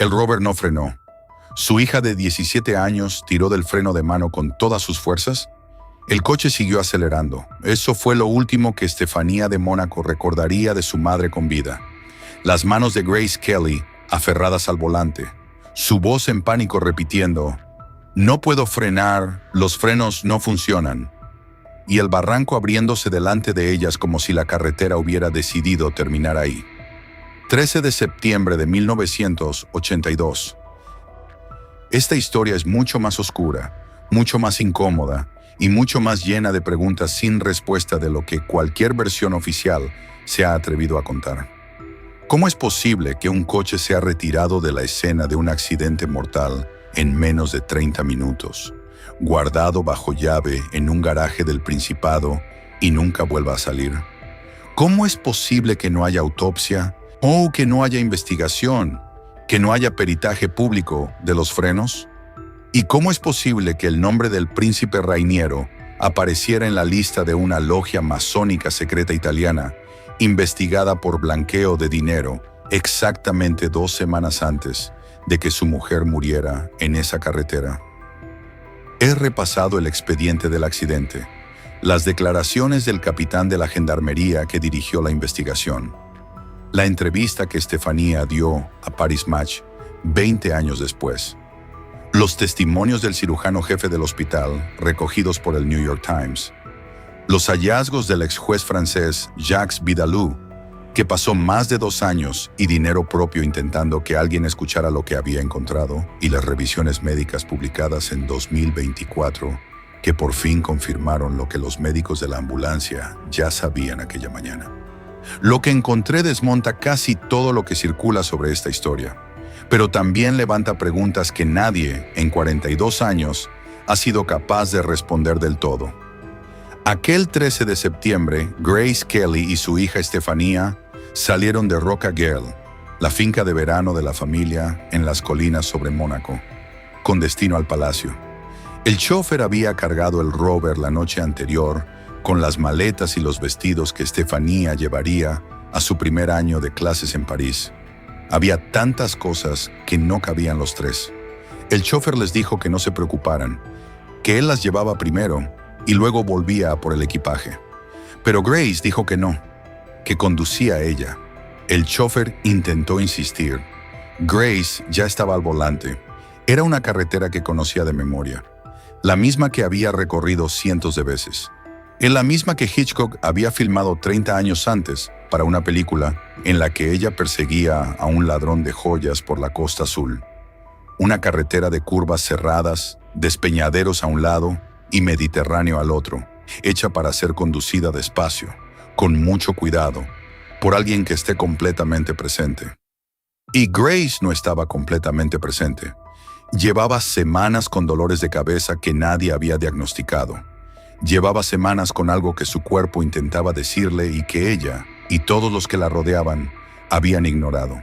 El rover no frenó. Su hija de 17 años tiró del freno de mano con todas sus fuerzas. El coche siguió acelerando. Eso fue lo último que Estefanía de Mónaco recordaría de su madre con vida. Las manos de Grace Kelly aferradas al volante. Su voz en pánico repitiendo: «No puedo frenar, los frenos no funcionan». Y el barranco abriéndose delante de ellas como si la carretera hubiera decidido terminar ahí. 13 de septiembre de 1982. Esta historia es mucho más oscura, mucho más incómoda y mucho más llena de preguntas sin respuesta de lo que cualquier versión oficial se ha atrevido a contar. ¿Cómo es posible que un coche sea retirado de la escena de un accidente mortal en menos de 30 minutos, guardado bajo llave en un garaje del Principado y nunca vuelva a salir? ¿Cómo es posible que no haya autopsia o que no haya investigación, que no haya peritaje público de los frenos? ¿Y cómo es posible que el nombre del príncipe Rainiero apareciera en la lista de una logia masónica secreta italiana investigada por blanqueo de dinero exactamente 2 semanas antes de que su mujer muriera en esa carretera? He repasado el expediente del accidente, las declaraciones del capitán de la gendarmería que dirigió la investigación, la entrevista que Estefanía dio a Paris Match 20 años después, los testimonios del cirujano jefe del hospital recogidos por el New York Times, los hallazgos del ex juez francés Jacques Vidalou, que pasó más de 2 años y dinero propio intentando que alguien escuchara lo que había encontrado, y las revisiones médicas publicadas en 2024, que por fin confirmaron lo que los médicos de la ambulancia ya sabían aquella mañana. Lo que encontré desmonta casi todo lo que circula sobre esta historia, pero también levanta preguntas que nadie en 42 años ha sido capaz de responder del todo. Aquel 13 de septiembre, Grace Kelly y su hija Estefanía salieron de Rocagirl, la finca de verano de la familia en las colinas sobre Mónaco, con destino al palacio. El chofer había cargado el rover la noche anterior con las maletas y los vestidos que Estefanía llevaría a su primer año de clases en París. Había tantas cosas que no cabían los tres. El chofer les dijo que no se preocuparan, que él las llevaba primero y luego volvía a por el equipaje. Pero Grace dijo que no, que conducía ella. El chofer intentó insistir. Grace ya estaba al volante. Era una carretera que conocía de memoria, la misma que había recorrido cientos de veces. En la misma que Hitchcock había filmado 30 años antes para una película en la que ella perseguía a un ladrón de joyas por la Costa Azul. Una carretera de curvas cerradas, despeñaderos a un lado y Mediterráneo al otro, hecha para ser conducida despacio, con mucho cuidado, por alguien que esté completamente presente. Y Grace no estaba completamente presente. Llevaba semanas con dolores de cabeza que nadie había diagnosticado. Llevaba semanas con algo que su cuerpo intentaba decirle y que ella y todos los que la rodeaban habían ignorado.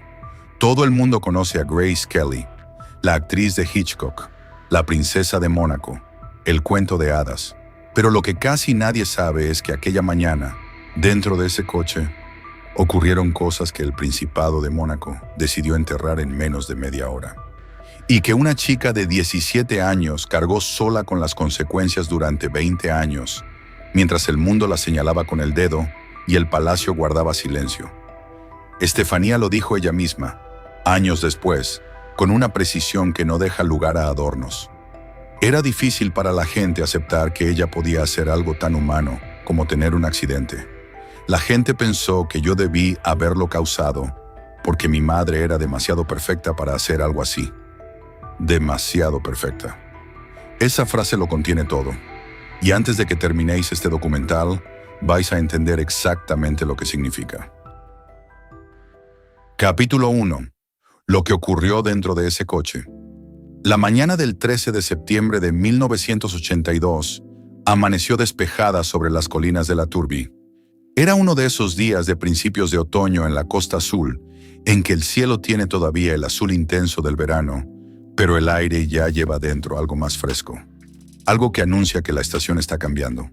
Todo el mundo conoce a Grace Kelly, la actriz de Hitchcock, la princesa de Mónaco, el cuento de hadas. Pero lo que casi nadie sabe es que aquella mañana, dentro de ese coche, ocurrieron cosas que el Principado de Mónaco decidió enterrar en menos de media hora. Y que una chica de 17 años cargó sola con las consecuencias durante 20 años, mientras el mundo la señalaba con el dedo y el palacio guardaba silencio. Estefanía lo dijo ella misma, años después, con una precisión que no deja lugar a adornos. Era difícil para la gente aceptar que ella podía hacer algo tan humano como tener un accidente. La gente pensó que yo debí haberlo causado porque mi madre era demasiado perfecta para hacer algo así. Demasiado perfecta. Esa frase lo contiene todo. Y antes de que terminéis este documental, vais a entender exactamente lo que significa. Capítulo 1. Lo que ocurrió dentro de ese coche. La mañana del 13 de septiembre de 1982 amaneció despejada sobre las colinas de la Turbie. Era uno de esos días de principios de otoño en la Costa Azul, en que el cielo tiene todavía el azul intenso del verano, pero el aire ya lleva dentro algo más fresco, algo que anuncia que la estación está cambiando.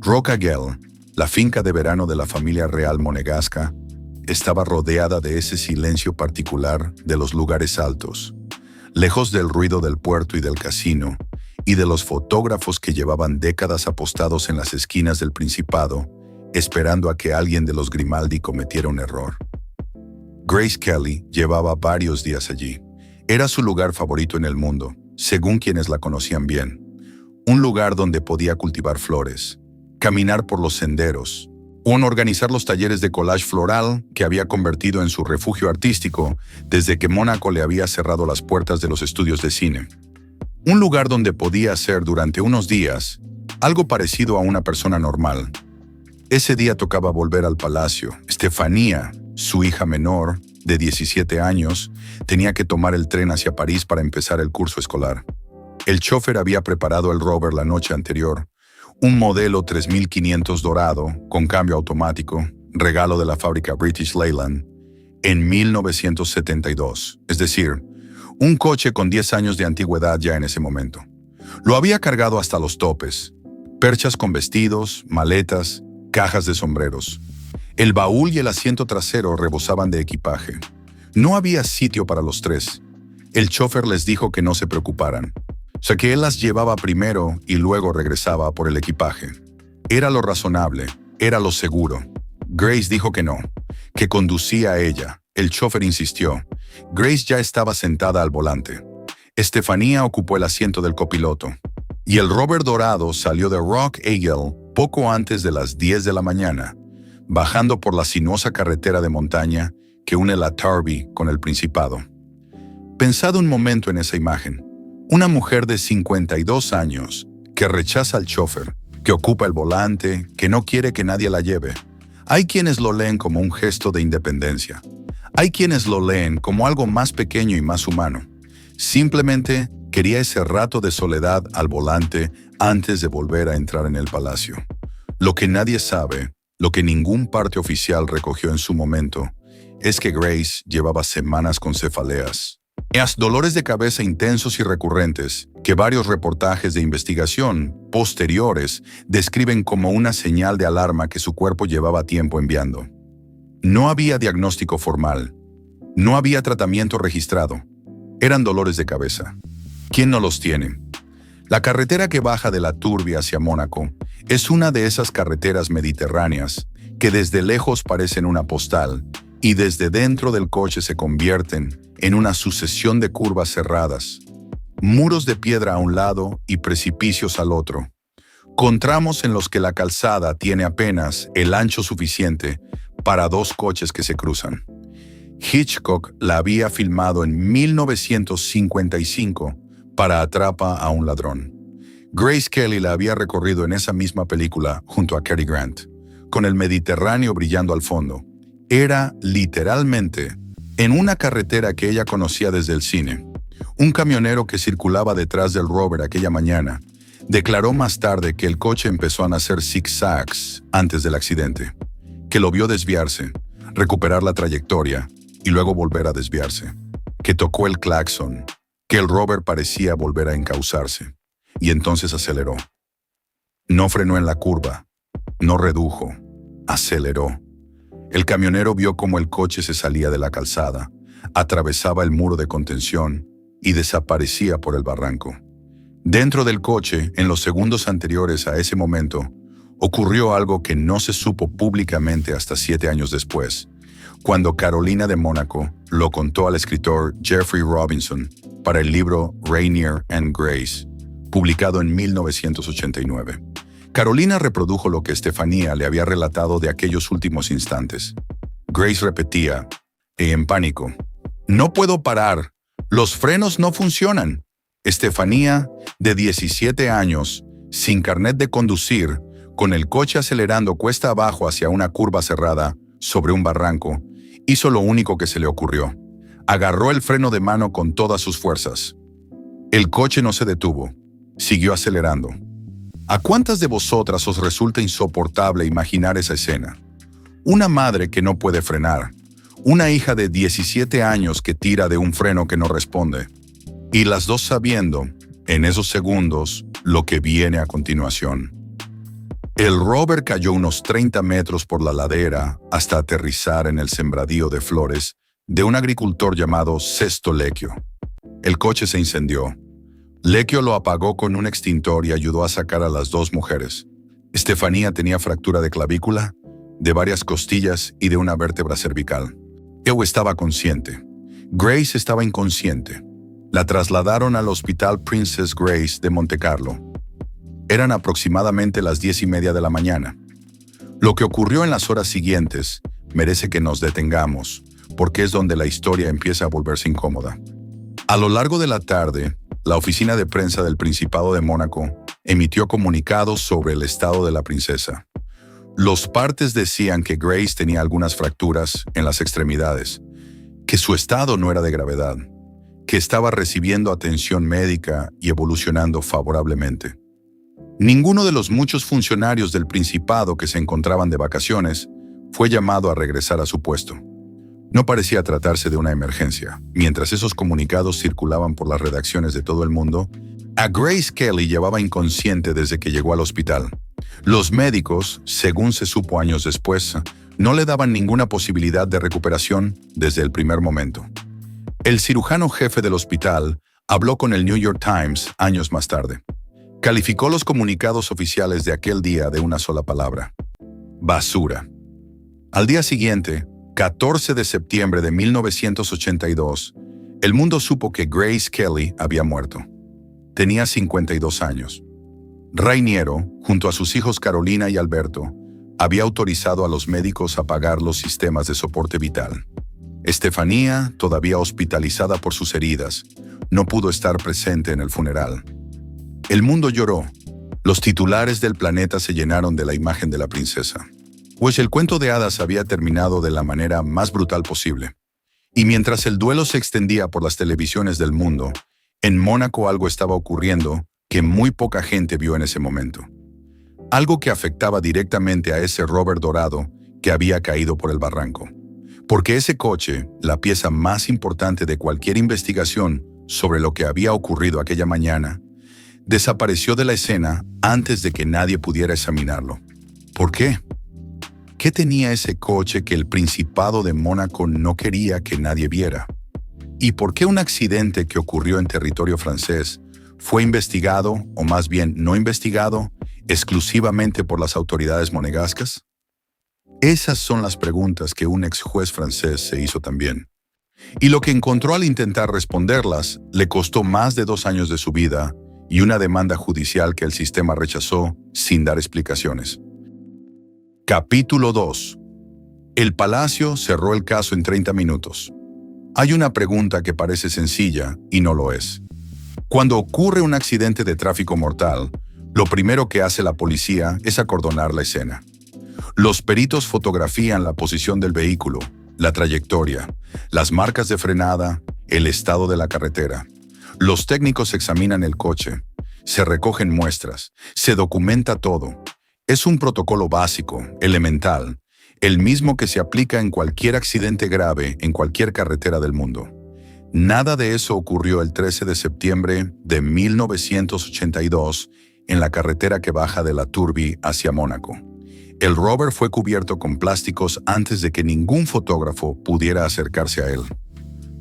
Rocagirl, la finca de verano de la familia real monegasca, estaba rodeada de ese silencio particular de los lugares altos, lejos del ruido del puerto y del casino, y de los fotógrafos que llevaban décadas apostados en las esquinas del Principado, esperando a que alguien de los Grimaldi cometiera un error. Grace Kelly llevaba varios días allí. Era su lugar favorito en el mundo, según quienes la conocían bien. Un lugar donde podía cultivar flores, caminar por los senderos, o organizar los talleres de collage floral que había convertido en su refugio artístico desde que Mónaco le había cerrado las puertas de los estudios de cine. Un lugar donde podía hacer durante unos días algo parecido a una persona normal. Ese día tocaba volver al palacio. Estefanía, su hija menor, de 17 años, tenía que tomar el tren hacia París para empezar el curso escolar. El chofer había preparado el Rover la noche anterior, un modelo 3500 dorado, con cambio automático, regalo de la fábrica British Leyland, en 1972, es decir, un coche con 10 años de antigüedad ya en ese momento. Lo había cargado hasta los topes, perchas con vestidos, maletas, cajas de sombreros. El baúl y el asiento trasero rebosaban de equipaje. No había sitio para los tres. El chofer les dijo que no se preocuparan, o sea que él las llevaba primero y luego regresaba por el equipaje. Era lo razonable, era lo seguro. Grace dijo que no, que conducía a ella. El chofer insistió. Grace ya estaba sentada al volante. Estefanía ocupó el asiento del copiloto. Y el Rover dorado salió de Rock Eagle poco antes de las 10 de la mañana, bajando por la sinuosa carretera de montaña que une la Tarby con el Principado. Pensad un momento en esa imagen. Una mujer de 52 años que rechaza al chofer, que ocupa el volante, que no quiere que nadie la lleve. Hay quienes lo leen como un gesto de independencia. Hay quienes lo leen como algo más pequeño y más humano. Simplemente quería ese rato de soledad al volante antes de volver a entrar en el palacio. Lo que nadie sabe, lo que ningún parte oficial recogió en su momento, es que Grace llevaba semanas con cefaleas. Dolores de cabeza intensos y recurrentes que varios reportajes de investigación posteriores describen como una señal de alarma que su cuerpo llevaba tiempo enviando. No había diagnóstico formal. No había tratamiento registrado. Eran dolores de cabeza. ¿Quién no los tiene? La carretera que baja de la Turbi hacia Mónaco es una de esas carreteras mediterráneas que desde lejos parecen una postal y desde dentro del coche se convierten en una sucesión de curvas cerradas, muros de piedra a un lado y precipicios al otro, con tramos en los que la calzada tiene apenas el ancho suficiente para dos coches que se cruzan. Hitchcock la había filmado en 1955 para Atrapa a un ladrón. Grace Kelly la había recorrido en esa misma película junto a Cary Grant, con el Mediterráneo brillando al fondo. Era literalmente en una carretera que ella conocía desde el cine. Un camionero que circulaba detrás del Rover aquella mañana declaró más tarde que el coche empezó a hacer zigzags antes del accidente, que lo vio desviarse, recuperar la trayectoria y luego volver a desviarse, que tocó el claxon, que el Rover parecía volver a encauzarse, y entonces aceleró. No frenó en la curva, no redujo, aceleró. El camionero vio cómo el coche se salía de la calzada, atravesaba el muro de contención y desaparecía por el barranco. Dentro del coche, en los segundos anteriores a ese momento, ocurrió algo que no se supo públicamente hasta 7 años después, cuando Carolina de Mónaco lo contó al escritor Jeffrey Robinson para el libro Rainier and Grace, publicado en 1989. Carolina reprodujo lo que Estefanía le había relatado de aquellos últimos instantes. Grace repetía, en pánico, «No puedo parar, los frenos no funcionan». Estefanía, de 17 años, sin carnet de conducir, con el coche acelerando cuesta abajo hacia una curva cerrada, sobre un barranco, hizo lo único que se le ocurrió. Agarró el freno de mano con todas sus fuerzas. El coche no se detuvo, siguió acelerando. ¿A cuántas de vosotras os resulta insoportable imaginar esa escena? Una madre que no puede frenar, una hija de 17 años que tira de un freno que no responde, y las dos sabiendo, en esos segundos, lo que viene a continuación. El rover cayó unos 30 metros por la ladera hasta aterrizar en el sembradío de flores de un agricultor llamado Sesto Lecchio. El coche se incendió. Lecchio lo apagó con un extintor y ayudó a sacar a las dos mujeres. Estefanía tenía fractura de clavícula, de varias costillas y de una vértebra cervical. Ew estaba consciente. Grace estaba inconsciente. La trasladaron al Hospital Princess Grace de Montecarlo. Eran aproximadamente las 10:30 de la mañana. Lo que ocurrió en las horas siguientes merece que nos detengamos, porque es donde la historia empieza a volverse incómoda. A lo largo de la tarde, la oficina de prensa del Principado de Mónaco emitió comunicados sobre el estado de la princesa. Los partes decían que Grace tenía algunas fracturas en las extremidades, que su estado no era de gravedad, que estaba recibiendo atención médica y evolucionando favorablemente. Ninguno de los muchos funcionarios del Principado que se encontraban de vacaciones fue llamado a regresar a su puesto. No parecía tratarse de una emergencia. Mientras esos comunicados circulaban por las redacciones de todo el mundo, a Grace Kelly llevaba inconsciente desde que llegó al hospital. Los médicos, según se supo años después, no le daban ninguna posibilidad de recuperación desde el primer momento. El cirujano jefe del hospital habló con el New York Times años más tarde. Calificó los comunicados oficiales de aquel día de una sola palabra: basura. Al día siguiente, 14 de septiembre de 1982, el mundo supo que Grace Kelly había muerto. Tenía 52 años. Rainiero, junto a sus hijos Carolina y Alberto, había autorizado a los médicos a apagar los sistemas de soporte vital. Estefanía, todavía hospitalizada por sus heridas, no pudo estar presente en el funeral. El mundo lloró. Los titulares del planeta se llenaron de la imagen de la princesa. Pues el cuento de hadas había terminado de la manera más brutal posible. Y mientras el duelo se extendía por las televisiones del mundo, en Mónaco algo estaba ocurriendo que muy poca gente vio en ese momento. Algo que afectaba directamente a ese rover dorado que había caído por el barranco. Porque ese coche, la pieza más importante de cualquier investigación sobre lo que había ocurrido aquella mañana, desapareció de la escena antes de que nadie pudiera examinarlo. ¿Por qué? ¿Qué tenía ese coche que el Principado de Mónaco no quería que nadie viera? ¿Y por qué un accidente que ocurrió en territorio francés fue investigado, o más bien no investigado, exclusivamente por las autoridades monegascas? Esas son las preguntas que un ex juez francés se hizo también. Y lo que encontró al intentar responderlas le costó más de 2 años de su vida y una demanda judicial que el sistema rechazó sin dar explicaciones. Capítulo 2. El Palacio cerró el caso en 30 minutos. Hay una pregunta que parece sencilla y no lo es. Cuando ocurre un accidente de tráfico mortal, lo primero que hace la policía es acordonar la escena. Los peritos fotografían la posición del vehículo, la trayectoria, las marcas de frenada, el estado de la carretera. Los técnicos examinan el coche, se recogen muestras, se documenta todo. Es un protocolo básico, elemental, el mismo que se aplica en cualquier accidente grave en cualquier carretera del mundo. Nada de eso ocurrió el 13 de septiembre de 1982 en la carretera que baja de la Turbie hacia Mónaco. El rover fue cubierto con plásticos antes de que ningún fotógrafo pudiera acercarse a él.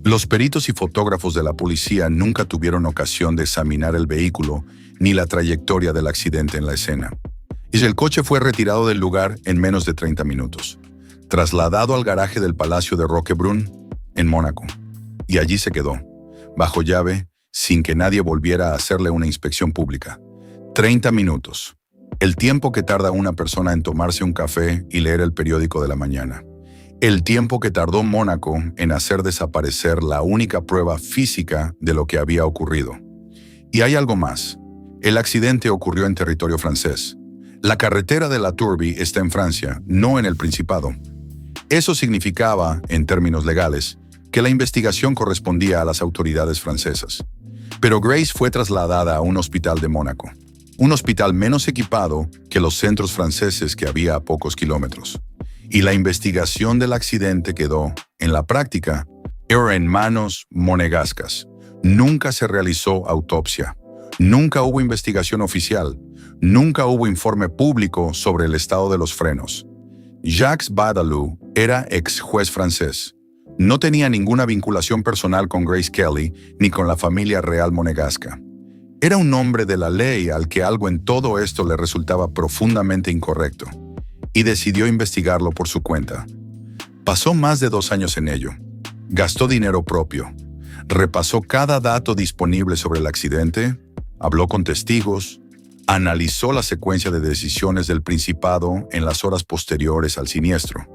Los peritos y fotógrafos de la policía nunca tuvieron ocasión de examinar el vehículo ni la trayectoria del accidente en la escena. Y el coche fue retirado del lugar en menos de 30 minutos, trasladado al garaje del Palacio de Roquebrune, en Mónaco. Y allí se quedó, bajo llave, sin que nadie volviera a hacerle una inspección pública. 30 minutos. El tiempo que tarda una persona en tomarse un café y leer el periódico de la mañana. El tiempo que tardó Mónaco en hacer desaparecer la única prueba física de lo que había ocurrido. Y hay algo más. El accidente ocurrió en territorio francés. La carretera de la Turbie está en Francia, no en el Principado. Eso significaba, en términos legales, que la investigación correspondía a las autoridades francesas. Pero Grace fue trasladada a un hospital de Mónaco. Un hospital menos equipado que los centros franceses que había a pocos kilómetros. Y la investigación del accidente quedó, en la práctica, era en manos monegascas. Nunca se realizó autopsia. Nunca hubo investigación oficial. Nunca hubo informe público sobre el estado de los frenos. Jacques Badalou era ex juez francés. No tenía ninguna vinculación personal con Grace Kelly ni con la familia real monegasca. Era un hombre de la ley al que algo en todo esto le resultaba profundamente incorrecto, y decidió investigarlo por su cuenta. Pasó más de 2 años en ello. Gastó dinero propio. Repasó cada dato disponible sobre el accidente, habló con testigos, analizó la secuencia de decisiones del Principado en las horas posteriores al siniestro,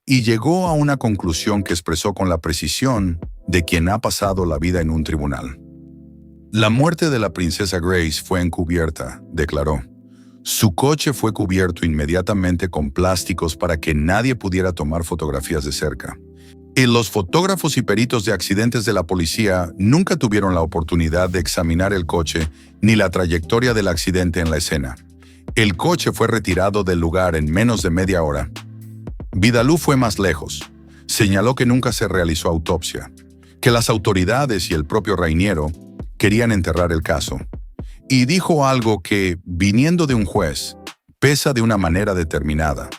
y llegó a una conclusión que expresó con la precisión de quien ha pasado la vida en un tribunal. La muerte de la princesa Grace fue encubierta, declaró. Su coche fue cubierto inmediatamente con plásticos para que nadie pudiera tomar fotografías de cerca. Y los fotógrafos y peritos de accidentes de la policía nunca tuvieron la oportunidad de examinar el coche ni la trayectoria del accidente en la escena. El coche fue retirado del lugar en menos de media hora. Badalou fue más lejos. Señaló que nunca se realizó autopsia, que las autoridades y el propio Rainiero querían enterrar el caso. Y dijo algo que, viniendo de un juez, pesa de una manera determinada.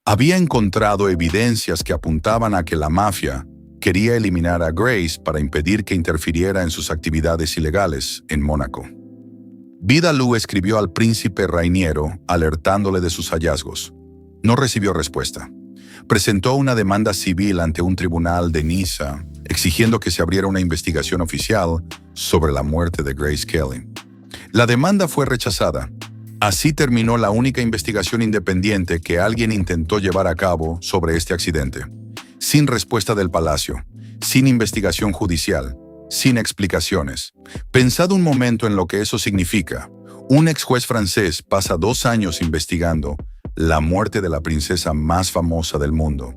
Había encontrado evidencias que apuntaban a que la mafia quería eliminar a Grace para impedir que interfiriera en sus actividades ilegales en Mónaco. Badalou escribió al príncipe Rainiero alertándole de sus hallazgos. No recibió respuesta. Presentó una demanda civil ante un tribunal de Niza, exigiendo que se abriera una investigación oficial sobre la muerte de Grace Kelly. La demanda fue rechazada. Así terminó la única investigación independiente que alguien intentó llevar a cabo sobre este accidente. Sin respuesta del Palacio, sin investigación judicial, sin explicaciones. Pensad un momento en lo que eso significa. Un ex juez francés pasa 2 años investigando la muerte de la princesa más famosa del mundo.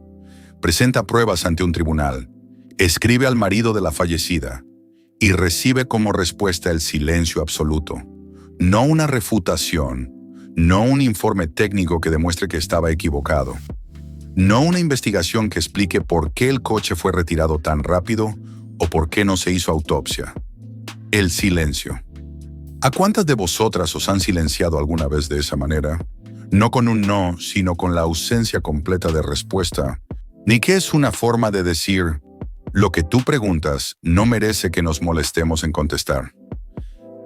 Presenta pruebas ante un tribunal, escribe al marido de la fallecida y recibe como respuesta el silencio absoluto. No una refutación, no un informe técnico que demuestre que estaba equivocado, no una investigación que explique por qué el coche fue retirado tan rápido o por qué no se hizo autopsia. El silencio. ¿A cuántas de vosotras os han silenciado alguna vez de esa manera? No con un no, sino con la ausencia completa de respuesta. Ni que es una forma de decir, lo que tú preguntas no merece que nos molestemos en contestar.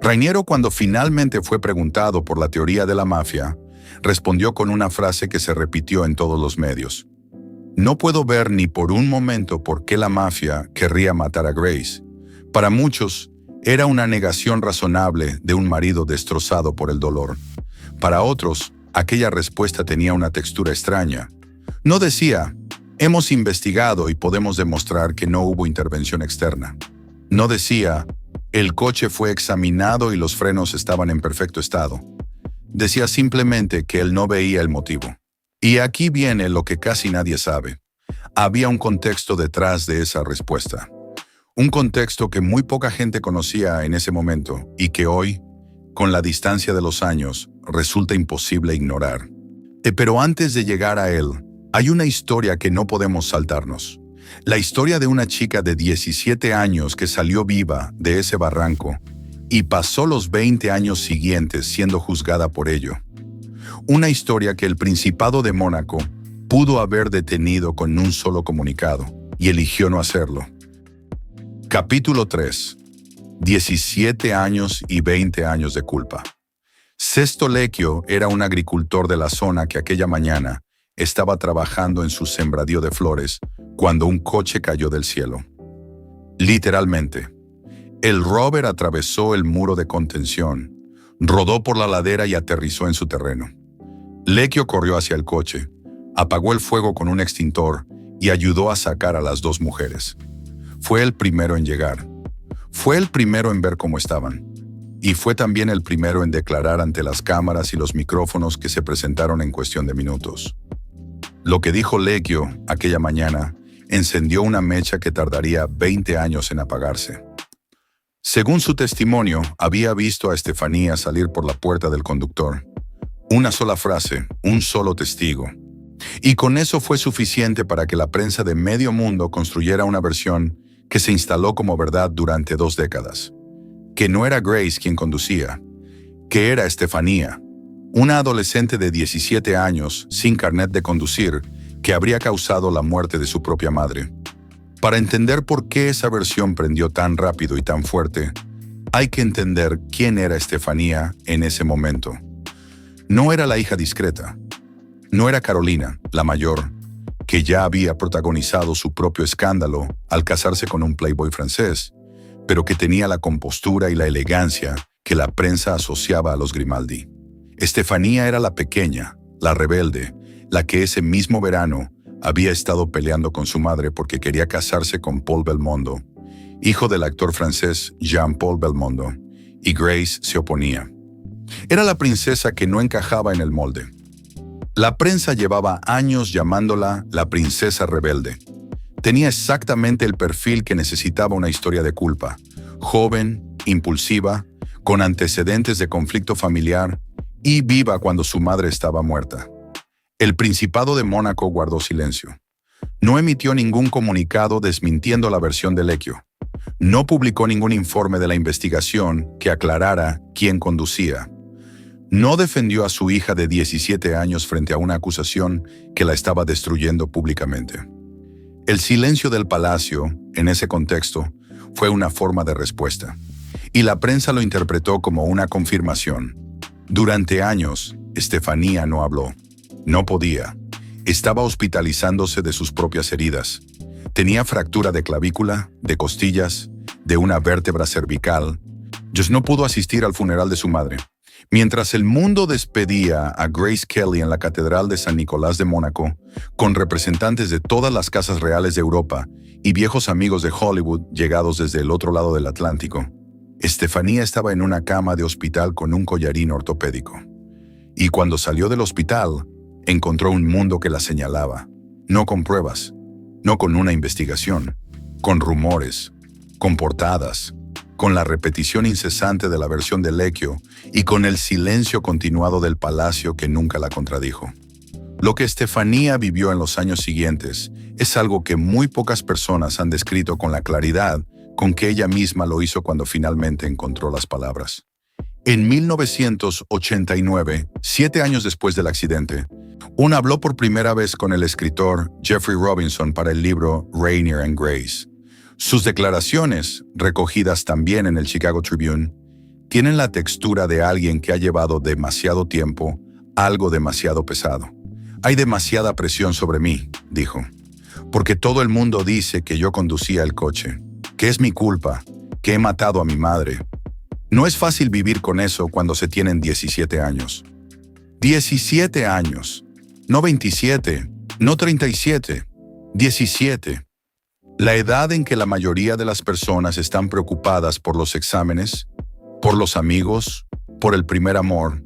Rainiero, cuando finalmente fue preguntado por la teoría de la mafia, respondió con una frase que se repitió en todos los medios. No puedo ver ni por un momento por qué la mafia querría matar a Grace. Para muchos, era una negación razonable de un marido destrozado por el dolor. Para otros, aquella respuesta tenía una textura extraña. No decía, hemos investigado y podemos demostrar que no hubo intervención externa. No decía, el coche fue examinado y los frenos estaban en perfecto estado. Decía simplemente que él no veía el motivo. Y aquí viene lo que casi nadie sabe. Había un contexto detrás de esa respuesta. Un contexto que muy poca gente conocía en ese momento y que hoy, con la distancia de los años, resulta imposible ignorar. Pero antes de llegar a él, hay una historia que no podemos saltarnos. La historia de una chica de 17 años que salió viva de ese barranco y pasó los 20 años siguientes siendo juzgada por ello. Una historia que el Principado de Mónaco pudo haber detenido con un solo comunicado y eligió no hacerlo. Capítulo 3. 17 años y 20 años de culpa. Sesto Lecchio era un agricultor de la zona que aquella mañana estaba trabajando en su sembradío de flores cuando un coche cayó del cielo. Literalmente, el rover atravesó el muro de contención, rodó por la ladera y aterrizó en su terreno. Lecchio corrió hacia el coche, apagó el fuego con un extintor y ayudó a sacar a las 2 mujeres. Fue el primero en llegar. Fue el primero en ver cómo estaban. Y fue también el primero en declarar ante las cámaras y los micrófonos que se presentaron en cuestión de minutos. Lo que dijo Lecchio aquella mañana encendió una mecha que tardaría 20 años en apagarse. Según su testimonio, había visto a Estefanía salir por la puerta del conductor. Una sola frase, un solo testigo. Y con eso fue suficiente para que la prensa de medio mundo construyera una versión que se instaló como verdad durante 2 décadas. Que no era Grace quien conducía, que era Estefanía, una adolescente de 17 años sin carnet de conducir que habría causado la muerte de su propia madre. Para entender por qué esa versión prendió tan rápido y tan fuerte, hay que entender quién era Estefanía en ese momento. No era la hija discreta. No era Carolina, la mayor, que ya había protagonizado su propio escándalo al casarse con un playboy francés, pero que tenía la compostura y la elegancia que la prensa asociaba a los Grimaldi. Estefanía era la pequeña, la rebelde, la que ese mismo verano había estado peleando con su madre porque quería casarse con Paul Belmondo, hijo del actor francés Jean-Paul Belmondo, y Grace se oponía. Era la princesa que no encajaba en el molde. La prensa llevaba años llamándola la princesa rebelde. Tenía exactamente el perfil que necesitaba una historia de culpa: joven, impulsiva, con antecedentes de conflicto familiar y viva cuando su madre estaba muerta. El Principado de Mónaco guardó silencio. No emitió ningún comunicado desmintiendo la versión de Lecchio. No publicó ningún informe de la investigación que aclarara quién conducía. No defendió a su hija de 17 años frente a una acusación que la estaba destruyendo públicamente. El silencio del palacio, en ese contexto, fue una forma de respuesta, y la prensa lo interpretó como una confirmación. Durante años, Estefanía no habló. No podía. Estaba hospitalizándose de sus propias heridas. Tenía fractura de clavícula, de costillas, de una vértebra cervical. No pudo asistir al funeral de su madre. Mientras el mundo despedía a Grace Kelly en la Catedral de San Nicolás de Mónaco, con representantes de todas las casas reales de Europa y viejos amigos de Hollywood llegados desde el otro lado del Atlántico, Estefanía estaba en una cama de hospital con un collarín ortopédico. Y cuando salió del hospital, encontró un mundo que la señalaba, no con pruebas, no con una investigación, con rumores, con portadas, con la repetición incesante de la versión de Lecchio y con el silencio continuado del palacio que nunca la contradijo. Lo que Estefanía vivió en los años siguientes es algo que muy pocas personas han descrito con la claridad con que ella misma lo hizo cuando finalmente encontró las palabras. En 1989, 7 años después del accidente, habló por primera vez con el escritor Jeffrey Robinson para el libro Rainier and Grace. Sus declaraciones, recogidas también en el Chicago Tribune, tienen la textura de alguien que ha llevado demasiado tiempo algo demasiado pesado. Hay demasiada presión sobre mí, dijo, porque todo el mundo dice que yo conducía el coche, que es mi culpa, que he matado a mi madre. No es fácil vivir con eso cuando se tienen 17 años. 17 años. No 27, no 37, 17. La edad en que la mayoría de las personas están preocupadas por los exámenes, por los amigos, por el primer amor.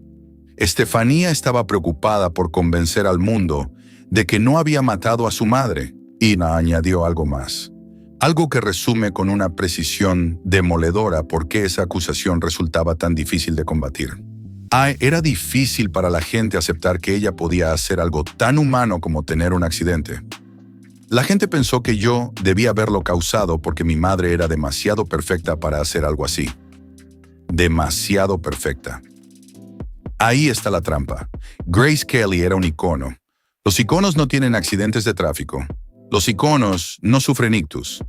Estefanía estaba preocupada por convencer al mundo de que no había matado a su madre, y añadió algo más. Algo que resume con una precisión demoledora por qué esa acusación resultaba tan difícil de combatir. Era difícil para la gente aceptar que ella podía hacer algo tan humano como tener un accidente. La gente pensó que yo debía haberlo causado porque mi madre era demasiado perfecta para hacer algo así. Demasiado perfecta. Ahí está la trampa. Grace Kelly era un icono. Los iconos no tienen accidentes de tráfico. Los iconos no sufren ictus.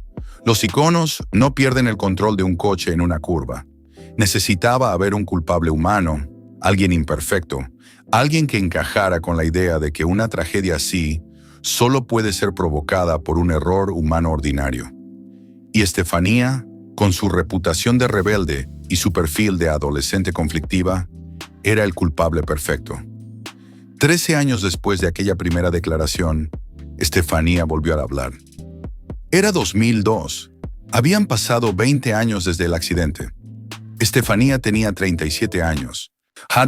Los iconos no pierden el control de un coche en una curva. Necesitaba haber un culpable humano, alguien imperfecto, alguien que encajara con la idea de que una tragedia así solo puede ser provocada por un error humano ordinario. Y Estefanía, con su reputación de rebelde y su perfil de adolescente conflictiva, era el culpable perfecto. 13 años después de aquella primera declaración, Estefanía volvió a hablar. Era 2002. Habían pasado 20 años desde el accidente. Estefanía tenía 37 años.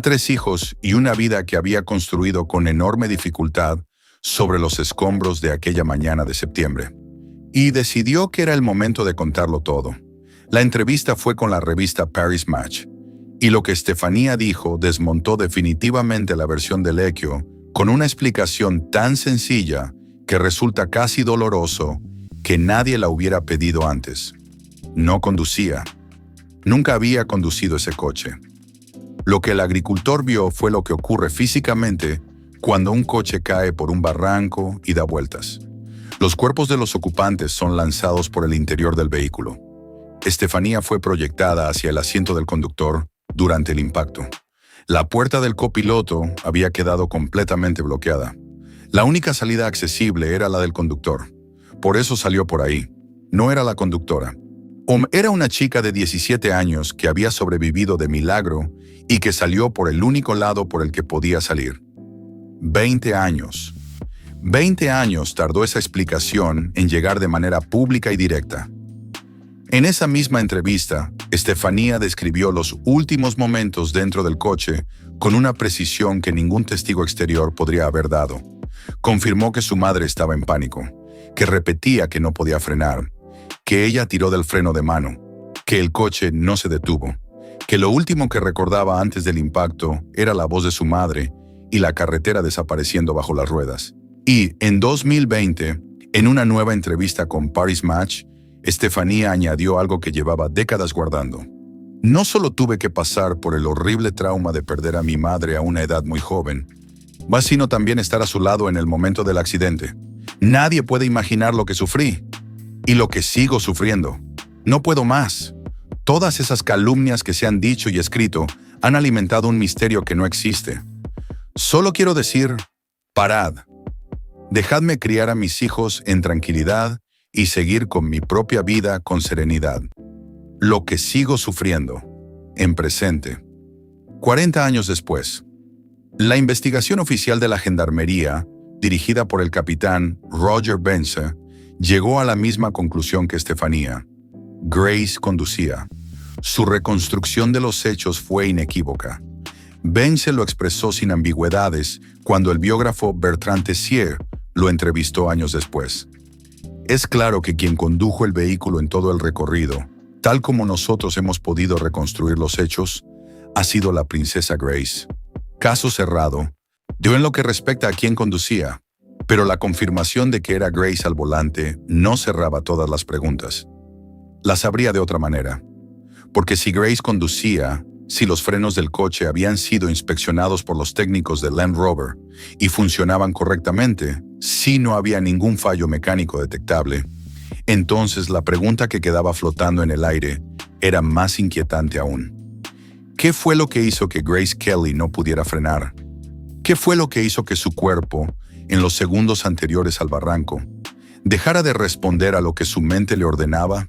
3 hijos y una vida que había construido con enorme dificultad sobre los escombros de aquella mañana de septiembre. Y decidió que era el momento de contarlo todo. La entrevista fue con la revista Paris Match, y lo que Estefanía dijo desmontó definitivamente la versión de Lecchio con una explicación tan sencilla que resulta casi doloroso que nadie la hubiera pedido antes. No conducía. Nunca había conducido ese coche. Lo que el agricultor vio fue lo que ocurre físicamente cuando un coche cae por un barranco y da vueltas. Los cuerpos de los ocupantes son lanzados por el interior del vehículo. Estefanía fue proyectada hacia el asiento del conductor durante el impacto. La puerta del copiloto había quedado completamente bloqueada. La única salida accesible era la del conductor. Por eso salió por ahí. No era la conductora. Era una chica de 17 años que había sobrevivido de milagro y que salió por el único lado por el que podía salir. 20 años. 20 años tardó esa explicación en llegar de manera pública y directa. En esa misma entrevista, Estefanía describió los últimos momentos dentro del coche con una precisión que ningún testigo exterior podría haber dado. Confirmó que su madre estaba en pánico, que repetía que no podía frenar, que ella tiró del freno de mano, que el coche no se detuvo, que lo último que recordaba antes del impacto era la voz de su madre y la carretera desapareciendo bajo las ruedas. Y, en 2020, en una nueva entrevista con Paris Match, Estefanía añadió algo que llevaba décadas guardando. No solo tuve que pasar por el horrible trauma de perder a mi madre a una edad muy joven, sino también estar a su lado en el momento del accidente. Nadie puede imaginar lo que sufrí y lo que sigo sufriendo. No puedo más. Todas esas calumnias que se han dicho y escrito han alimentado un misterio que no existe. Solo quiero decir, parad. Dejadme criar a mis hijos en tranquilidad y seguir con mi propia vida con serenidad. Lo que sigo sufriendo, en presente. 40 años después, la investigación oficial de la Gendarmería, dirigida por el capitán Roger Bence, llegó a la misma conclusión que Estefanía. Grace conducía. Su reconstrucción de los hechos fue inequívoca. Bence lo expresó sin ambigüedades cuando el biógrafo Bertrand Tessier lo entrevistó años después. Es claro que quien condujo el vehículo en todo el recorrido, tal como nosotros hemos podido reconstruir los hechos, ha sido la princesa Grace. Caso cerrado, dio en lo que respecta a quién conducía, pero la confirmación de que era Grace al volante no cerraba todas las preguntas. Las abría de otra manera. Porque si Grace conducía, si los frenos del coche habían sido inspeccionados por los técnicos de Land Rover y funcionaban correctamente, si no había ningún fallo mecánico detectable, entonces la pregunta que quedaba flotando en el aire era más inquietante aún. ¿Qué fue lo que hizo que Grace Kelly no pudiera frenar? ¿Qué fue lo que hizo que su cuerpo, en los segundos anteriores al barranco, dejara de responder a lo que su mente le ordenaba?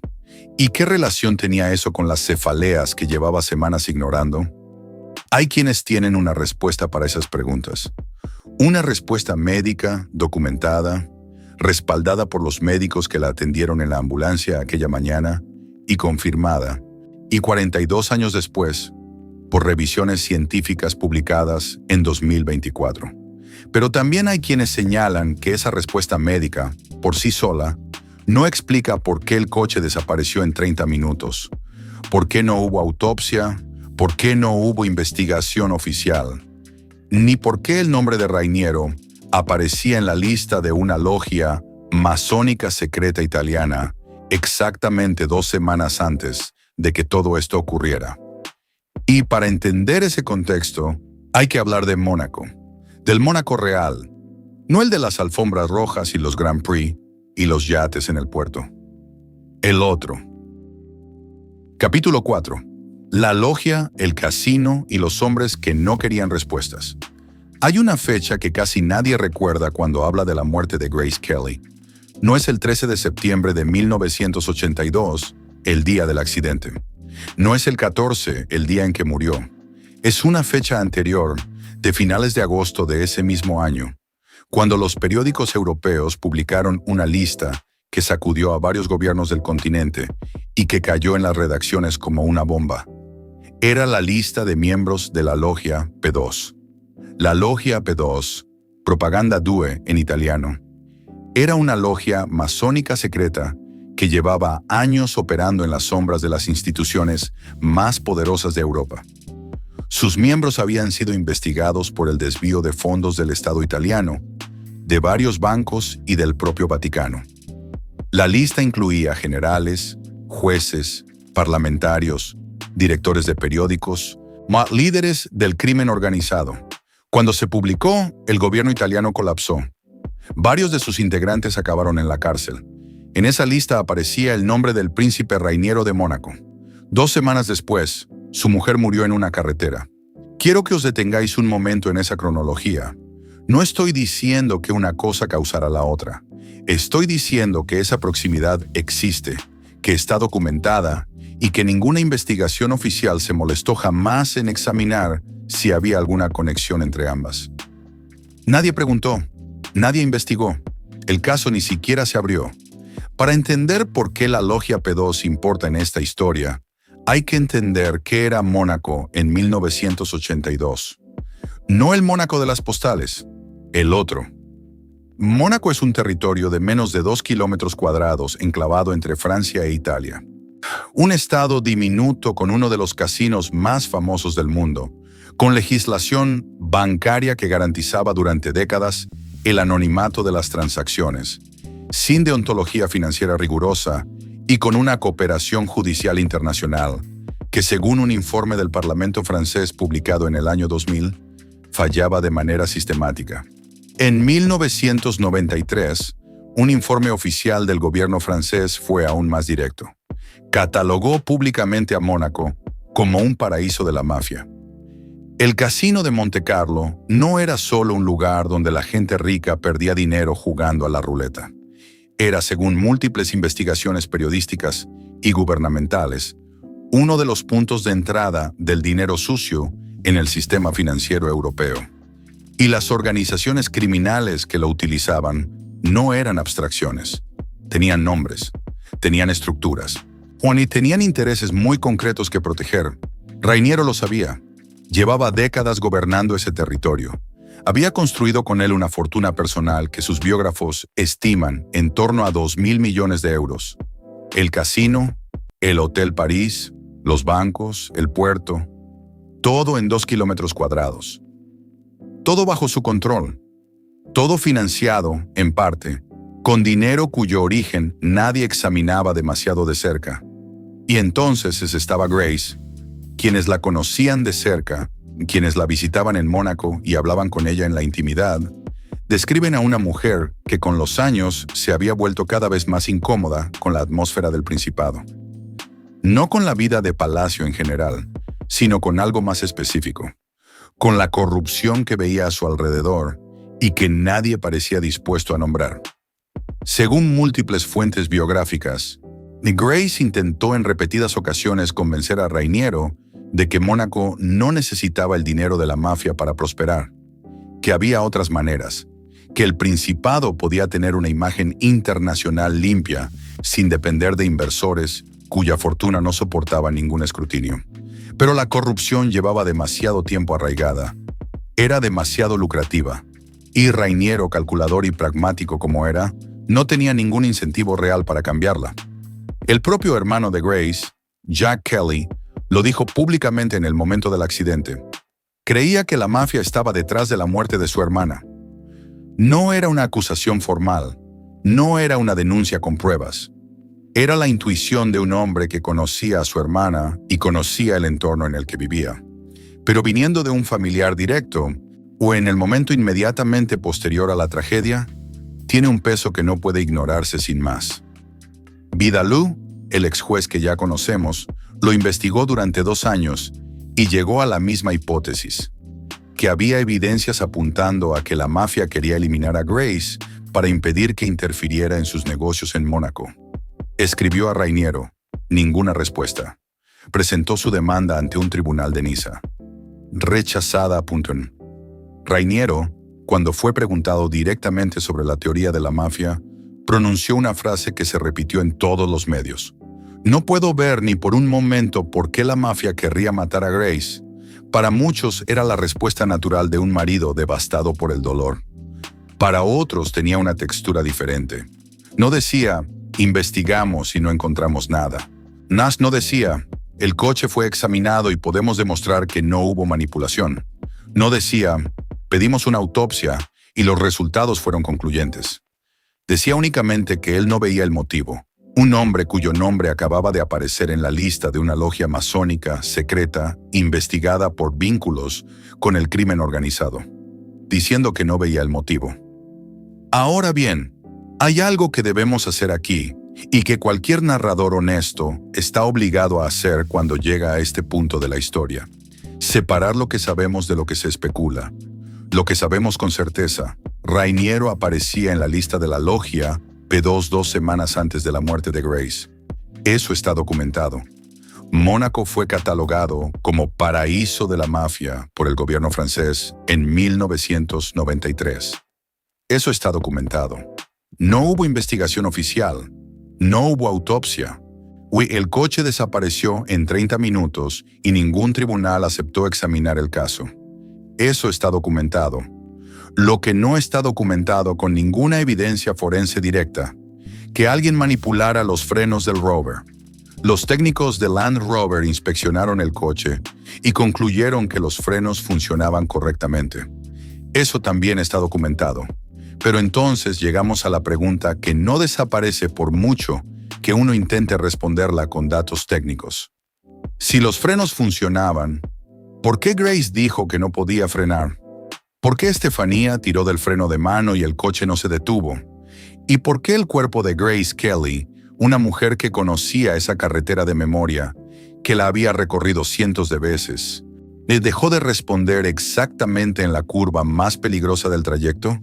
¿Y qué relación tenía eso con las cefaleas que llevaba semanas ignorando? Hay quienes tienen una respuesta para esas preguntas. Una respuesta médica, documentada, respaldada por los médicos que la atendieron en la ambulancia aquella mañana y confirmada, y 42 años después, por revisiones científicas publicadas en 2024. Pero también hay quienes señalan que esa respuesta médica, por sí sola, no explica por qué el coche desapareció en 30 minutos, por qué no hubo autopsia, por qué no hubo investigación oficial, ni por qué el nombre de Rainiero aparecía en la lista de una logia masónica secreta italiana exactamente 2 semanas antes de que todo esto ocurriera. Y para entender ese contexto, hay que hablar de Mónaco, del Mónaco real, no el de las alfombras rojas y los Grand Prix y los yates en el puerto. El otro. Capítulo 4. La logia, el casino y los hombres que no querían respuestas. Hay una fecha que casi nadie recuerda cuando habla de la muerte de Grace Kelly. No es el 13 de septiembre de 1982, el día del accidente. No es el 14, el día en que murió. Es una fecha anterior, de finales de agosto de ese mismo año, cuando los periódicos europeos publicaron una lista que sacudió a varios gobiernos del continente y que cayó en las redacciones como una bomba. Era la lista de miembros de la Logia P2. La Logia P2, Propaganda Due en italiano, era una logia masónica secreta que llevaba años operando en las sombras de las instituciones más poderosas de Europa. Sus miembros habían sido investigados por el desvío de fondos del Estado italiano, de varios bancos y del propio Vaticano. La lista incluía generales, jueces, parlamentarios, directores de periódicos, Líderes del crimen organizado. Cuando se publicó, el gobierno italiano colapsó. Varios de sus integrantes acabaron en la cárcel. En esa lista aparecía el nombre del príncipe Rainiero de Mónaco. 2 semanas después, su mujer murió en una carretera. Quiero que os detengáis un momento en esa cronología. No estoy diciendo que una cosa causará la otra. Estoy diciendo que esa proximidad existe, que está documentada y que ninguna investigación oficial se molestó jamás en examinar si había alguna conexión entre ambas. Nadie preguntó, nadie investigó. El caso ni siquiera se abrió. Para entender por qué la logia P2 importa en esta historia, hay que entender qué era Mónaco en 1982. No el Mónaco de las postales, el otro. Mónaco es un territorio de menos de 2 kilómetros cuadrados enclavado entre Francia e Italia. Un estado diminuto con uno de los casinos más famosos del mundo, con legislación bancaria que garantizaba durante décadas el anonimato de las transacciones, sin deontología financiera rigurosa y con una cooperación judicial internacional que, según un informe del Parlamento francés publicado en el año 2000, fallaba de manera sistemática. En 1993, un informe oficial del gobierno francés fue aún más directo. Catalogó públicamente a Mónaco como un paraíso de la mafia. El casino de Montecarlo no era solo un lugar donde la gente rica perdía dinero jugando a la ruleta. Era, según múltiples investigaciones periodísticas y gubernamentales, uno de los puntos de entrada del dinero sucio en el sistema financiero europeo. Y las organizaciones criminales que lo utilizaban no eran abstracciones. Tenían nombres, tenían estructuras, y tenían intereses muy concretos que proteger. Rainiero lo sabía. Llevaba décadas gobernando ese territorio. Había construido con él una fortuna personal que sus biógrafos estiman en torno a 2.000 millones de euros. El casino, el Hotel París, los bancos, el puerto, todo en 2 kilómetros cuadrados. Todo bajo su control. Todo financiado, en parte, con dinero cuyo origen nadie examinaba demasiado de cerca. Y entonces estaba Grace, quienes la conocían de cerca, quienes la visitaban en Mónaco y hablaban con ella en la intimidad, describen a una mujer que con los años se había vuelto cada vez más incómoda con la atmósfera del Principado. No con la vida de palacio en general, sino con algo más específico, con la corrupción que veía a su alrededor y que nadie parecía dispuesto a nombrar. Según múltiples fuentes biográficas, Grace intentó en repetidas ocasiones convencer a Rainiero de que Mónaco no necesitaba el dinero de la mafia para prosperar, que había otras maneras, que el Principado podía tener una imagen internacional limpia sin depender de inversores cuya fortuna no soportaba ningún escrutinio. Pero la corrupción llevaba demasiado tiempo arraigada, era demasiado lucrativa, y Rainiero, calculador y pragmático como era, no tenía ningún incentivo real para cambiarla. El propio hermano de Grace, Jack Kelly, lo dijo públicamente en el momento del accidente. Creía que la mafia estaba detrás de la muerte de su hermana. No era una acusación formal, no era una denuncia con pruebas. Era la intuición de un hombre que conocía a su hermana y conocía el entorno en el que vivía. Pero viniendo de un familiar directo, o en el momento inmediatamente posterior a la tragedia, tiene un peso que no puede ignorarse sin más. Vidalou, el ex juez que ya conocemos, lo investigó durante 2 años y llegó a la misma hipótesis, que había evidencias apuntando a que la mafia quería eliminar a Grace para impedir que interfiriera en sus negocios en Mónaco. Escribió a Rainiero, ninguna respuesta. Presentó su demanda ante un tribunal de Niza. Rechazada. Rainiero, cuando fue preguntado directamente sobre la teoría de la mafia, pronunció una frase que se repitió en todos los medios. No puedo ver ni por un momento por qué la mafia querría matar a Grace. Para muchos era la respuesta natural de un marido devastado por el dolor. Para otros tenía una textura diferente. No decía, investigamos y no encontramos nada. Nash no decía, el coche fue examinado y podemos demostrar que no hubo manipulación. No decía, pedimos una autopsia y los resultados fueron concluyentes. Decía únicamente que él no veía el motivo. Un hombre cuyo nombre acababa de aparecer en la lista de una logia masónica secreta investigada por vínculos con el crimen organizado, diciendo que no veía el motivo. Ahora bien, hay algo que debemos hacer aquí y que cualquier narrador honesto está obligado a hacer cuando llega a este punto de la historia. Separar lo que sabemos de lo que se especula. Lo que sabemos con certeza, Raniero aparecía en la lista de la logia P2 2 semanas antes de la muerte de Grace. Eso está documentado. Mónaco fue catalogado como paraíso de la mafia por el gobierno francés en 1993. Eso está documentado. No hubo investigación oficial. No hubo autopsia. El coche desapareció en 30 minutos y ningún tribunal aceptó examinar el caso. Eso está documentado. Lo que no está documentado con ninguna evidencia forense directa, que alguien manipulara los frenos del Rover. Los técnicos de Land Rover inspeccionaron el coche y concluyeron que los frenos funcionaban correctamente. Eso también está documentado. Pero entonces llegamos a la pregunta que no desaparece por mucho que uno intente responderla con datos técnicos. Si los frenos funcionaban, ¿por qué Grace dijo que no podía frenar? ¿Por qué Estefanía tiró del freno de mano y el coche no se detuvo? ¿Y por qué el cuerpo de Grace Kelly, una mujer que conocía esa carretera de memoria, que la había recorrido cientos de veces, le dejó de responder exactamente en la curva más peligrosa del trayecto?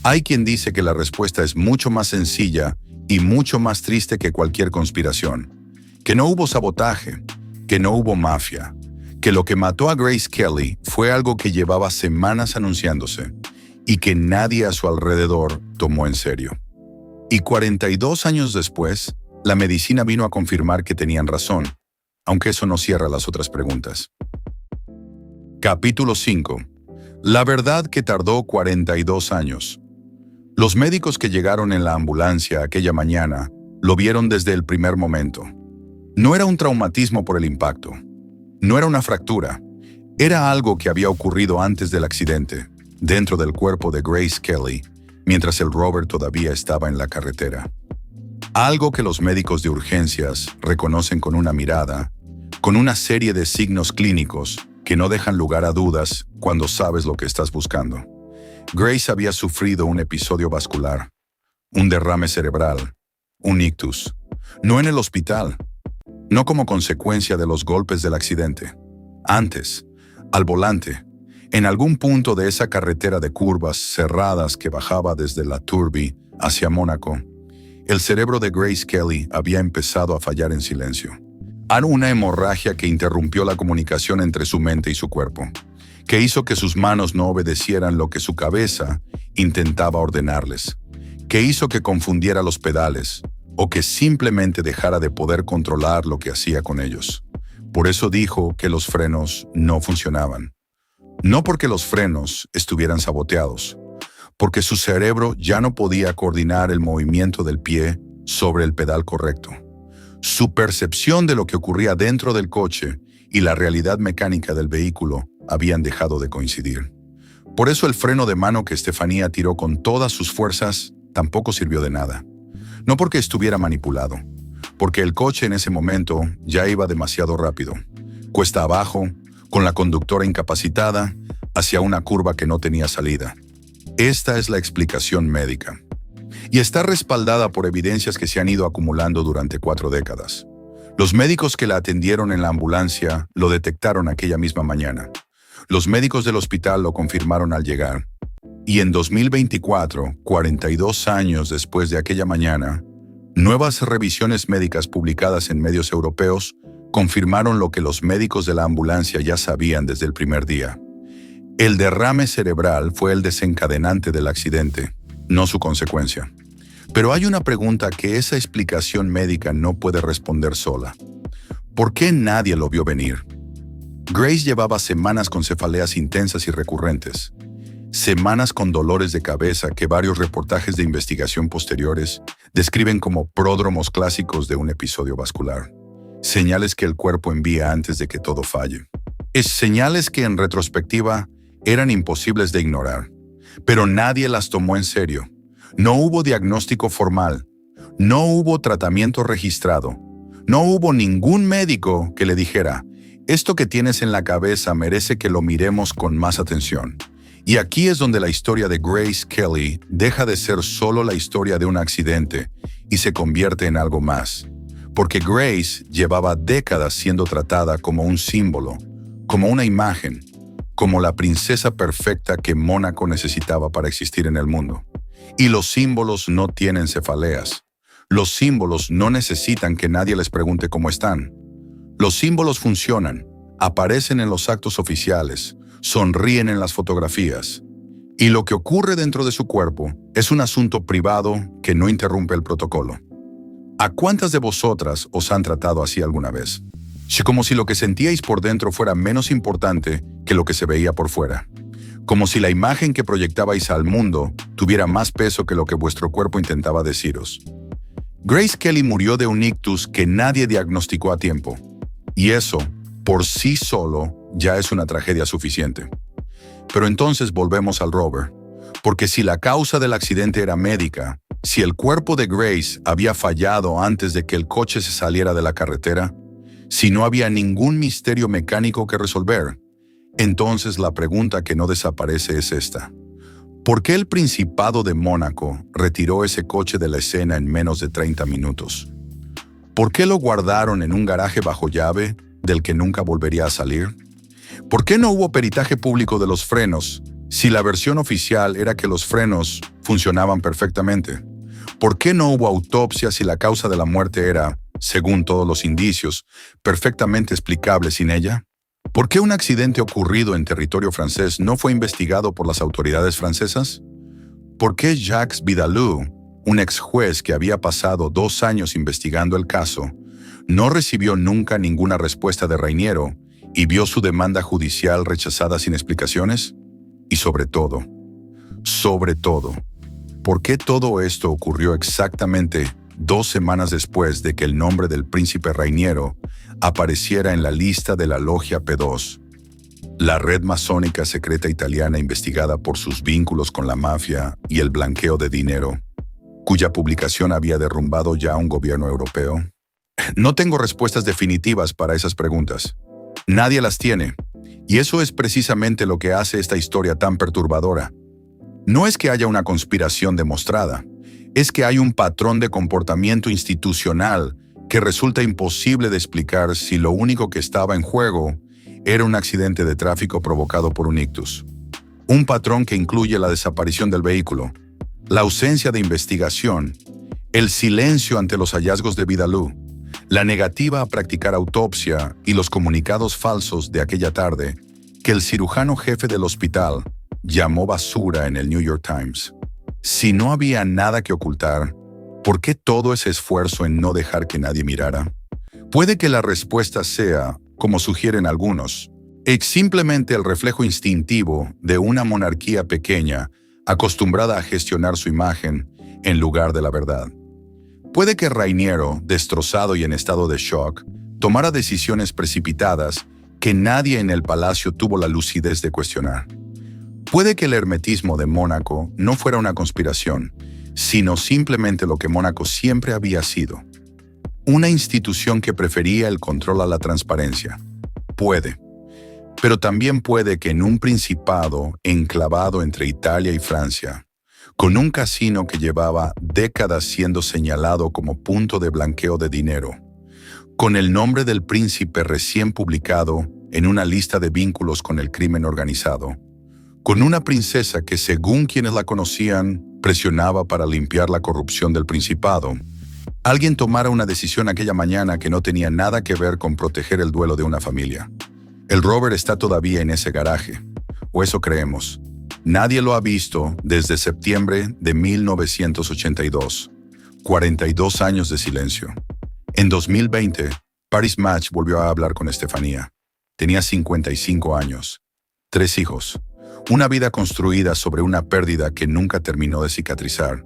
Hay quien dice que la respuesta es mucho más sencilla y mucho más triste que cualquier conspiración. Que no hubo sabotaje, que no hubo mafia, que lo que mató a Grace Kelly fue algo que llevaba semanas anunciándose y que nadie a su alrededor tomó en serio. Y 42 años después, la medicina vino a confirmar que tenían razón, aunque eso no cierra las otras preguntas. Capítulo 5. La verdad que tardó 42 años. Los médicos que llegaron en la ambulancia aquella mañana lo vieron desde el primer momento. No era un traumatismo por el impacto. No era una fractura. Era algo que había ocurrido antes del accidente, dentro del cuerpo de Grace Kelly, mientras el Rover todavía estaba en la carretera. Algo que los médicos de urgencias reconocen con una mirada, con una serie de signos clínicos que no dejan lugar a dudas cuando sabes lo que estás buscando. Grace había sufrido un episodio vascular, un derrame cerebral, un ictus. No en el hospital, no como consecuencia de los golpes del accidente. Antes, al volante, en algún punto de esa carretera de curvas cerradas que bajaba desde La Turbie hacia Mónaco, el cerebro de Grace Kelly había empezado a fallar en silencio. Era una hemorragia que interrumpió la comunicación entre su mente y su cuerpo, que hizo que sus manos no obedecieran lo que su cabeza intentaba ordenarles, que hizo que confundiera los pedales o que simplemente dejara de poder controlar lo que hacía con ellos. Por eso dijo que los frenos no funcionaban. No porque los frenos estuvieran saboteados, porque su cerebro ya no podía coordinar el movimiento del pie sobre el pedal correcto. Su percepción de lo que ocurría dentro del coche y la realidad mecánica del vehículo habían dejado de coincidir. Por eso el freno de mano que Estefanía tiró con todas sus fuerzas tampoco sirvió de nada. No porque estuviera manipulado, porque el coche en ese momento ya iba demasiado rápido, cuesta abajo, con la conductora incapacitada, hacia una curva que no tenía salida. Esta es la explicación médica. Y está respaldada por evidencias que se han ido acumulando durante 4 décadas. Los médicos que la atendieron en la ambulancia lo detectaron aquella misma mañana. Los médicos del hospital lo confirmaron al llegar. Y en 2024, 42 años después de aquella mañana, nuevas revisiones médicas publicadas en medios europeos confirmaron lo que los médicos de la ambulancia ya sabían desde el primer día. El derrame cerebral fue el desencadenante del accidente, no su consecuencia. Pero hay una pregunta que esa explicación médica no puede responder sola. ¿Por qué nadie lo vio venir? Grace llevaba semanas con cefaleas intensas y recurrentes. Semanas con dolores de cabeza que varios reportajes de investigación posteriores describen como pródromos clásicos de un episodio vascular. Señales que el cuerpo envía antes de que todo falle. Señales que en retrospectiva eran imposibles de ignorar. Pero nadie las tomó en serio. No hubo diagnóstico formal. No hubo tratamiento registrado. No hubo ningún médico que le dijera, esto que tienes en la cabeza merece que lo miremos con más atención. Y aquí es donde la historia de Grace Kelly deja de ser solo la historia de un accidente y se convierte en algo más. Porque Grace llevaba décadas siendo tratada como un símbolo, como una imagen, como la princesa perfecta que Mónaco necesitaba para existir en el mundo. Y los símbolos no tienen cefaleas. Los símbolos no necesitan que nadie les pregunte cómo están. Los símbolos funcionan, aparecen en los actos oficiales, sonríen en las fotografías. Y lo que ocurre dentro de su cuerpo es un asunto privado que no interrumpe el protocolo. ¿A cuántas de vosotras os han tratado así alguna vez? Como si lo que sentíais por dentro fuera menos importante que lo que se veía por fuera. Como si la imagen que proyectabais al mundo tuviera más peso que lo que vuestro cuerpo intentaba deciros. Grace Kelly murió de un ictus que nadie diagnosticó a tiempo. Y eso, por sí solo, ya es una tragedia suficiente. Pero entonces volvemos al rover. Porque si la causa del accidente era médica, si el cuerpo de Grace había fallado antes de que el coche se saliera de la carretera, si no había ningún misterio mecánico que resolver, entonces la pregunta que no desaparece es esta. ¿Por qué el Principado de Mónaco retiró ese coche de la escena en menos de 30 minutos? ¿Por qué lo guardaron en un garaje bajo llave del que nunca volvería a salir? ¿Por qué no hubo peritaje público de los frenos si la versión oficial era que los frenos funcionaban perfectamente? ¿Por qué no hubo autopsia si la causa de la muerte era, según todos los indicios, perfectamente explicable sin ella? ¿Por qué un accidente ocurrido en territorio francés no fue investigado por las autoridades francesas? ¿Por qué Jacques Vidalou, un ex juez que había pasado 2 años investigando el caso, no recibió nunca ninguna respuesta de Raniero y vio su demanda judicial rechazada sin explicaciones? Y sobre todo, ¿por qué todo esto ocurrió exactamente 2 semanas después de que el nombre del príncipe Raniero apareciera en la lista de la Logia P2, la red masónica secreta italiana investigada por sus vínculos con la mafia y el blanqueo de dinero, cuya publicación había derrumbado ya un gobierno europeo? No tengo respuestas definitivas para esas preguntas. Nadie las tiene. Y eso es precisamente lo que hace esta historia tan perturbadora. No es que haya una conspiración demostrada, es que hay un patrón de comportamiento institucional que resulta imposible de explicar si lo único que estaba en juego era un accidente de tráfico provocado por un ictus. Un patrón que incluye la desaparición del vehículo, la ausencia de investigación, el silencio ante los hallazgos de Vidalou, la negativa a practicar autopsia y los comunicados falsos de aquella tarde que el cirujano jefe del hospital llamó basura en el New York Times. Si no había nada que ocultar, ¿por qué todo ese esfuerzo en no dejar que nadie mirara? Puede que la respuesta sea, como sugieren algunos, es simplemente el reflejo instintivo de una monarquía pequeña acostumbrada a gestionar su imagen en lugar de la verdad. Puede que Raniero, destrozado y en estado de shock, tomara decisiones precipitadas que nadie en el palacio tuvo la lucidez de cuestionar. Puede que el hermetismo de Mónaco no fuera una conspiración, sino simplemente lo que Mónaco siempre había sido. Una institución que prefería el control a la transparencia. Puede. Pero también puede que en un principado enclavado entre Italia y Francia, con un casino que llevaba décadas siendo señalado como punto de blanqueo de dinero, con el nombre del príncipe recién publicado en una lista de vínculos con el crimen organizado, con una princesa que, según quienes la conocían, presionaba para limpiar la corrupción del principado, alguien tomara una decisión aquella mañana que no tenía nada que ver con proteger el duelo de una familia. El rover está todavía en ese garaje, o eso creemos. Nadie lo ha visto desde septiembre de 1982. 42 años de silencio. En 2020, Paris Match volvió a hablar con Estefanía. Tenía 55 años, 3 hijos, una vida construida sobre una pérdida que nunca terminó de cicatrizar.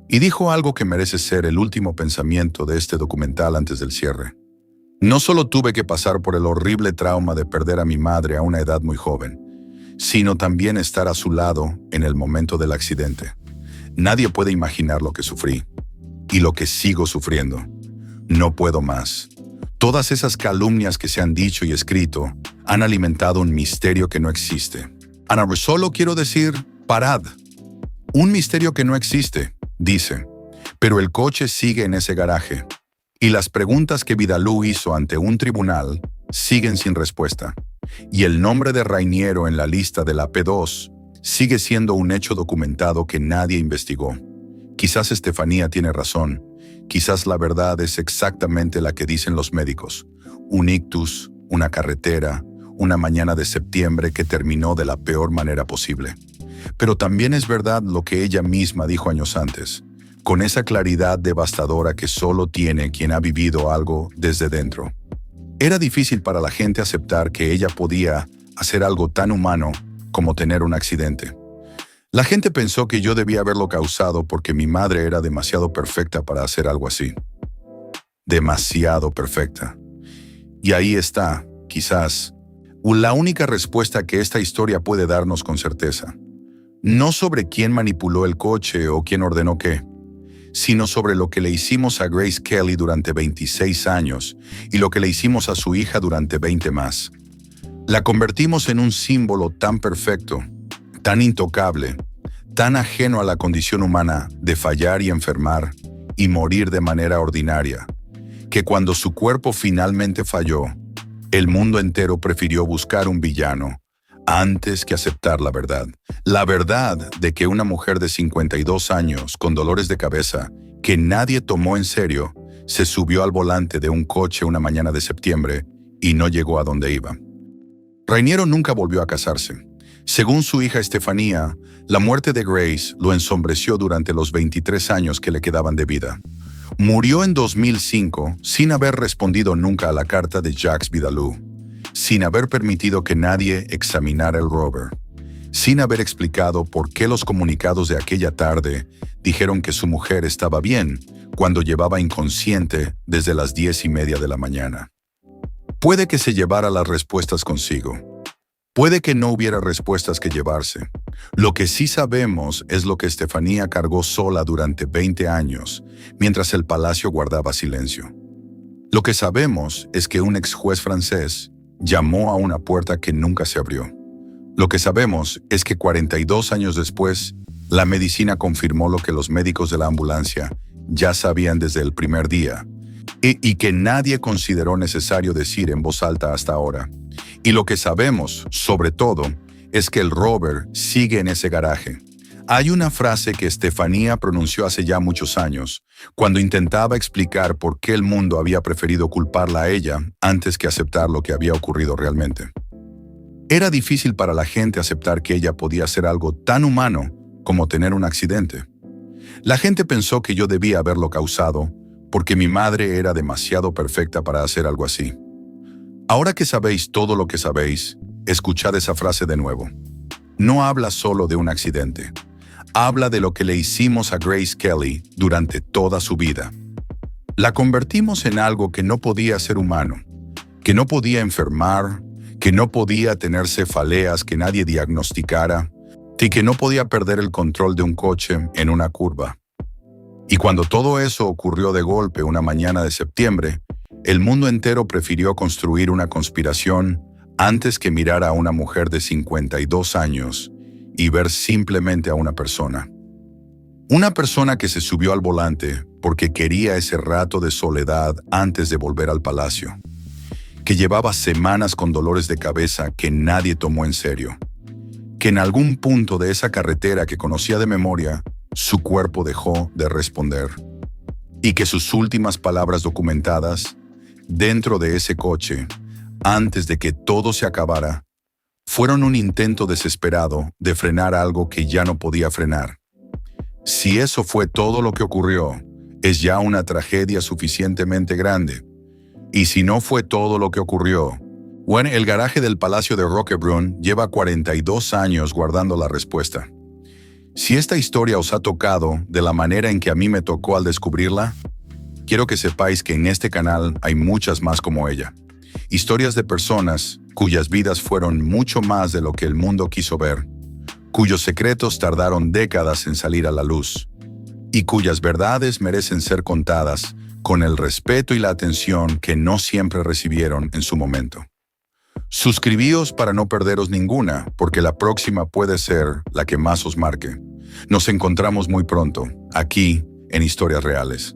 Y dijo algo que merece ser el último pensamiento de este documental antes del cierre. No solo tuve que pasar por el horrible trauma de perder a mi madre a una edad muy joven, sino también estar a su lado en el momento del accidente. Nadie puede imaginar lo que sufrí. y lo que sigo sufriendo. No puedo más. Todas esas calumnias que se han dicho y escrito han alimentado un misterio que no existe. Ana, solo quiero decir, parad. Un misterio que no existe, dice. Pero el coche sigue en ese garaje. Y las preguntas que Vidalú hizo ante un tribunal siguen sin respuesta. Y el nombre de Rainiero en la lista de la P2 sigue siendo un hecho documentado que nadie investigó. Quizás Estefanía tiene razón. Quizás la verdad es exactamente la que dicen los médicos. Un ictus, una carretera, una mañana de septiembre que terminó de la peor manera posible. Pero también es verdad lo que ella misma dijo años antes, con esa claridad devastadora que solo tiene quien ha vivido algo desde dentro. Era difícil para la gente aceptar que ella podía hacer algo tan humano como tener un accidente. La gente pensó que yo debía haberlo causado porque mi madre era demasiado perfecta para hacer algo así. Demasiado perfecta. Y ahí está, quizás, la única respuesta que esta historia puede darnos con certeza. No sobre quién manipuló el coche o quién ordenó qué, sino sobre lo que le hicimos a Grace Kelly durante 26 años y lo que le hicimos a su hija durante 20 más. La convertimos en un símbolo tan perfecto, tan intocable, tan ajeno a la condición humana de fallar y enfermar y morir de manera ordinaria, que cuando su cuerpo finalmente falló, el mundo entero prefirió buscar un villano antes que aceptar la verdad. La verdad de que una mujer de 52 años con dolores de cabeza que nadie tomó en serio se subió al volante de un coche una mañana de septiembre y no llegó a donde iba. Rainiero nunca volvió a casarse. Según su hija Estefanía, la muerte de Grace lo ensombreció durante los 23 años que le quedaban de vida. Murió en 2005 sin haber respondido nunca a la carta de Jacques Vidalú, sin haber permitido que nadie examinara el rover, sin haber explicado por qué los comunicados de aquella tarde dijeron que su mujer estaba bien cuando llevaba inconsciente desde las 10:30 de la mañana. Puede que se llevara las respuestas consigo. Puede que no hubiera respuestas que llevarse. Lo que sí sabemos es lo que Estefanía cargó sola durante 20 años, mientras el palacio guardaba silencio. Lo que sabemos es que un ex juez francés llamó a una puerta que nunca se abrió. Lo que sabemos es que 42 años después, la medicina confirmó lo que los médicos de la ambulancia ya sabían desde el primer día, y que nadie consideró necesario decir en voz alta hasta ahora. Y lo que sabemos, sobre todo, es que el rover sigue en ese garaje. Hay una frase que Estefanía pronunció hace ya muchos años, cuando intentaba explicar por qué el mundo había preferido culparla a ella antes que aceptar lo que había ocurrido realmente. Era difícil para la gente aceptar que ella podía hacer algo tan humano como tener un accidente. La gente pensó que yo debía haberlo causado porque mi madre era demasiado perfecta para hacer algo así. Ahora que sabéis todo lo que sabéis, escuchad esa frase de nuevo. No habla solo de un accidente. Habla de lo que le hicimos a Grace Kelly durante toda su vida. La convertimos en algo que no podía ser humano, que no podía enfermar, que no podía tener cefaleas que nadie diagnosticara, y que no podía perder el control de un coche en una curva. Y cuando todo eso ocurrió de golpe una mañana de septiembre, el mundo entero prefirió construir una conspiración antes que mirar a una mujer de 52 años y ver simplemente a una persona. Una persona que se subió al volante porque quería ese rato de soledad antes de volver al palacio, que llevaba semanas con dolores de cabeza que nadie tomó en serio, que en algún punto de esa carretera que conocía de memoria, su cuerpo dejó de responder, y que sus últimas palabras documentadas dentro de ese coche, antes de que todo se acabara, fueron un intento desesperado de frenar algo que ya no podía frenar. Si eso fue todo lo que ocurrió, es ya una tragedia suficientemente grande. Y si no fue todo lo que ocurrió, bueno, el garaje del Palacio de Roquebrune lleva 42 años guardando la respuesta. Si esta historia os ha tocado de la manera en que a mí me tocó al descubrirla, quiero que sepáis que en este canal hay muchas más como ella. Historias de personas cuyas vidas fueron mucho más de lo que el mundo quiso ver, cuyos secretos tardaron décadas en salir a la luz. y cuyas verdades merecen ser contadas con el respeto y la atención que no siempre recibieron en su momento. Suscribíos para no perderos ninguna, porque la próxima puede ser la que más os marque. Nos encontramos muy pronto, aquí en Historias Reales.